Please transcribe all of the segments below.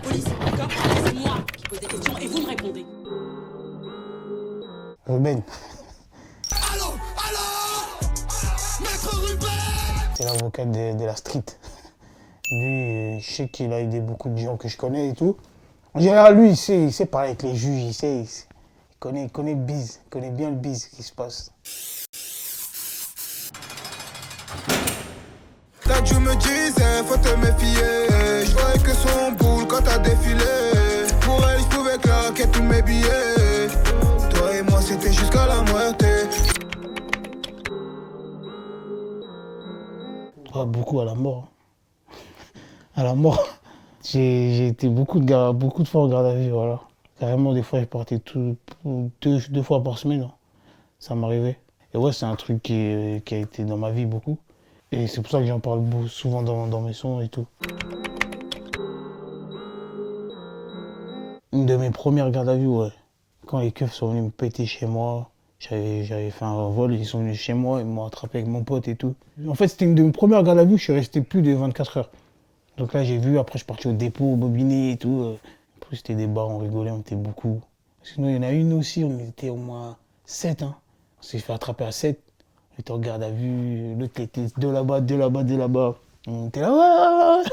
police, d'accord? C'est moi qui pose des questions et vous me répondez. Ruben. Allô, allô, Maître Ruben. C'est l'avocat de la street. Lui, je sais qu'il a aidé beaucoup de gens que je connais et tout. En général, lui, il sait parler avec les juges, il connaît le biz, il connaît bien le biz qui se passe. T'as dû me disais, faut te méfier. Je voyais que son boule quand t'as défilé. Pour elle, je pouvais claquer tous mes billets. Toi et moi, c'était jusqu'à la muerte. Ah, beaucoup à la mort. À la mort. J'ai été beaucoup de fois en garde à vue, voilà. Carrément, des fois, je partais deux fois par semaine. Hein. Ça m'arrivait. Et ouais, c'est un truc qui a été dans ma vie beaucoup. Et c'est pour ça que j'en parle souvent dans mes sons et tout. Une de mes premières gardes à vue, ouais. Quand les keufs sont venus me péter chez moi, j'avais fait un vol, ils sont venus chez moi, ils m'ont attrapé avec mon pote et tout. En fait, c'était une de mes premières gardes à vue, je suis resté plus de 24 heures. Donc là, j'ai vu, après, je suis parti au dépôt, au Bobinet et tout. En plus, c'était des bars, on rigolait, on était beaucoup. Sinon, il y en a une aussi, on était au moins 7. Hein. On s'est fait attraper à 7. On était en garde à vue, l'autre était de là-bas, de là-bas, de là-bas. On était là,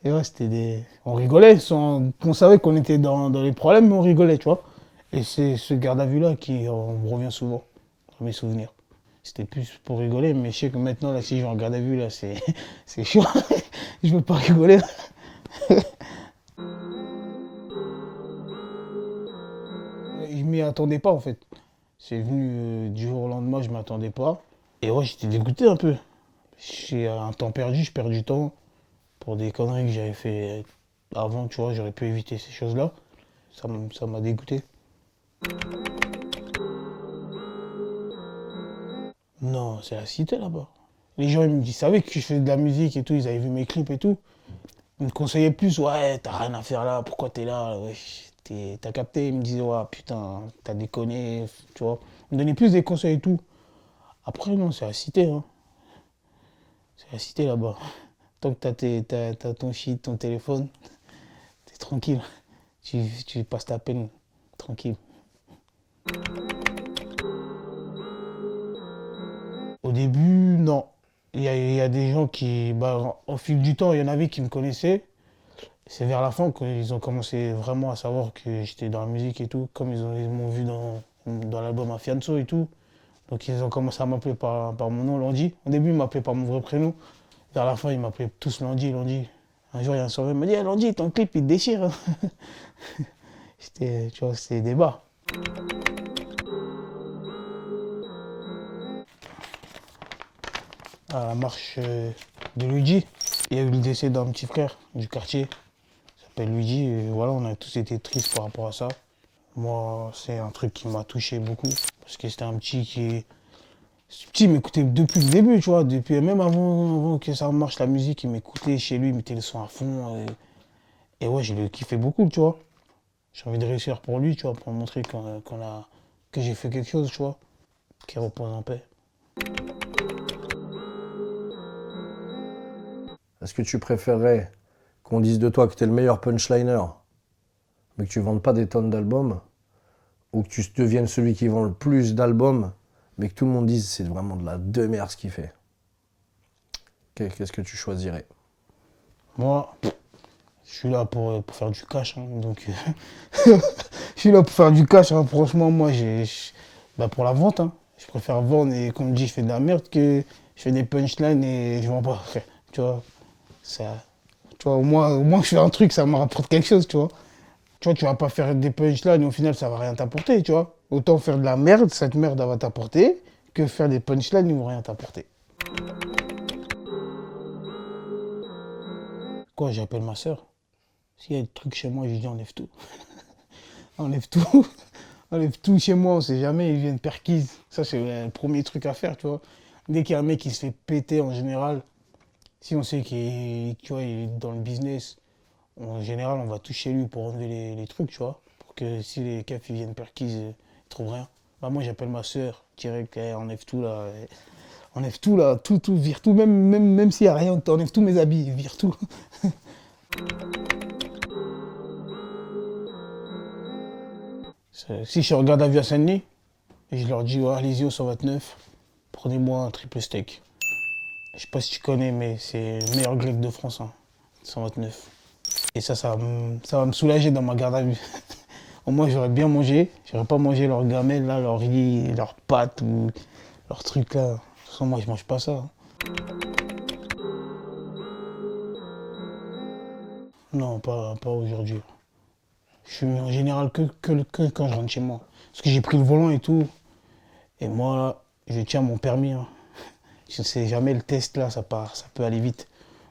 et ouais, c'était des... On rigolait, on savait qu'on était dans les problèmes, mais on rigolait, tu vois. Et c'est ce garde à vue-là qui me revient souvent, dans mes souvenirs. C'était plus pour rigoler, mais je sais que maintenant, là, si je vais en garde à vue, là, c'est chaud. Je veux pas rigoler. Je m'y attendais pas, en fait. C'est venu du jour au lendemain, je m'attendais pas. Et ouais, j'étais dégoûté un peu. J'ai un temps perdu, je perds du temps pour des conneries que j'avais fait avant, tu vois, j'aurais pu éviter ces choses-là. Ça m'a dégoûté. Non, c'est la cité là-bas. Les gens, ils savaient que je faisais de la musique et tout, ils avaient vu mes clips et tout. Ils me conseillaient plus, ouais, t'as rien à faire là, pourquoi t'es là, ouais, t'as capté. Ils me disaient, ouais, putain, t'as déconné, tu vois. Ils me donnaient plus des conseils et tout. Après, non, c'est la cité, hein. C'est la cité là-bas. Tant que t'as ton shit, ton téléphone, t'es tranquille. Tu passes ta peine tranquille. Au début, non. Il y a des gens qui, bah, au fil du temps, il y en avait qui me connaissaient. C'est vers la fin qu'ils ont commencé vraiment à savoir que j'étais dans la musique et tout, comme ils m'ont vu dans l'album Afianso et tout. Donc ils ont commencé à m'appeler par mon nom, Landy. Au début, ils m'appelaient par mon vrai prénom. Vers la fin, ils m'appelaient tous Landy, Landy. Un jour, il y a un soir, il m'a dit hey, Landy, ton clip, il te déchire. Hein. Tu vois, c'était des bars. À la marche de Luigi, il y a eu le décès d'un petit frère du quartier. Il s'appelle Luigi. Et voilà, on a tous été tristes par rapport à ça. Moi, c'est un truc qui m'a touché beaucoup. Parce que c'était un petit qui... Ce petit m'écoutait depuis le début, tu vois. Même avant que ça marche, la musique, il m'écoutait chez lui, il mettait le son à fond. Et ouais, je le kiffais beaucoup, tu vois. J'ai envie de réussir pour lui, tu vois, pour montrer que j'ai fait quelque chose, tu vois. Qu'il repose en paix. Est-ce que tu préférerais qu'on dise de toi que tu es le meilleur punchliner, mais que tu ne vendes pas des tonnes d'albums, ou que tu deviennes celui qui vend le plus d'albums, mais que tout le monde dise c'est vraiment de la demeure ce qu'il fait? Qu'est-ce que tu choisirais? Moi, je suis là pour faire du cash, hein, donc je suis là pour faire du cash, hein. Franchement, moi, bah, pour la vente, hein. Je préfère vendre et comme je dis, je fais de la merde que je fais des punchlines et je vends pas. Tu vois, tu vois, au moins je fais un truc, ça me rapporte quelque chose, tu vois. Tu vois, tu vas pas faire des punchlines et au final, ça va rien t'apporter, tu vois. Autant faire de la merde, cette merde, elle va t'apporter, que faire des punchlines, ils vont rien t'apporter. Quoi, j'appelle ma soeur. S'il y a des trucs chez moi, je lui dis enlève tout. Enlève tout. Enlève tout chez moi, on sait jamais, ils viennent perquise. Ça, c'est le premier truc à faire, tu vois. Dès qu'il y a un mec qui se fait péter en général, si on sait qu'il tu vois, il est dans le business, en général, on va tout chez lui pour enlever les trucs, tu vois. Pour que si les keufs ils viennent perquise, ils trouvent rien. Bah, moi, j'appelle ma soeur, direct, enlève tout là. Enlève tout là, tout, vire tout, même s'il n'y a rien, t'enlèves tous mes habits, vire tout. Si je regarde à vue à Saint-Denis, et je leur dis, ouais, allez-y au 129, prenez-moi un triple steak. Je sais pas si tu connais, mais c'est le meilleur grec de France, hein, 129. Et ça va me soulager dans ma garde à vue. Au moins, j'aurais bien mangé. J'aurais pas mangé leur gamelle, là, leur riz, leurs pâtes ou leurs trucs là. De toute façon, moi, je mange pas ça. Non, pas aujourd'hui. Je fume en général que quand je rentre chez moi. Parce que j'ai pris le volant et tout. Et moi, là, je tiens mon permis. Hein. Je ne sais jamais, le test là, ça peut aller vite.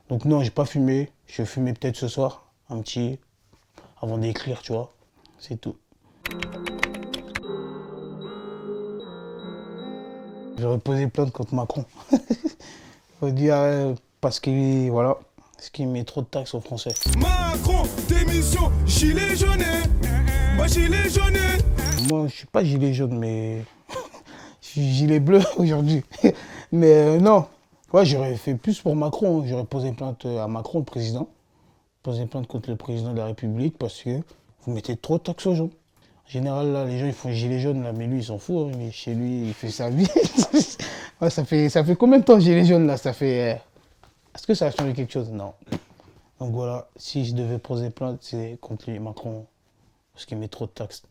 Donc non, j'ai pas fumé. Je vais fumer peut-être ce soir, un petit, avant d'écrire, tu vois. C'est tout. J'aurais posé plainte contre Macron. Faut dire, parce qu'il, voilà, parce qu'il met trop de taxes aux Français. Macron, démission, gilet jaune. Moi, gilet jaune. Moi, je suis pas gilet jaune, mais je suis gilet bleu aujourd'hui. Mais non, ouais, j'aurais fait plus pour Macron. J'aurais posé plainte à Macron, le président. Posé plainte contre le président de la République parce que vous mettez trop de taxes aux gens. En général, là, les gens, ils font gilet jaune, là, mais lui, il s'en fout. Hein, mais chez lui, il fait sa vie. Ouais, ça fait combien de temps, gilet jaune, là? Ça fait... Est-ce que ça a changé quelque chose? Non. Donc voilà, si je devais poser plainte, c'est contre lui, Macron, parce qu'il met trop de taxes.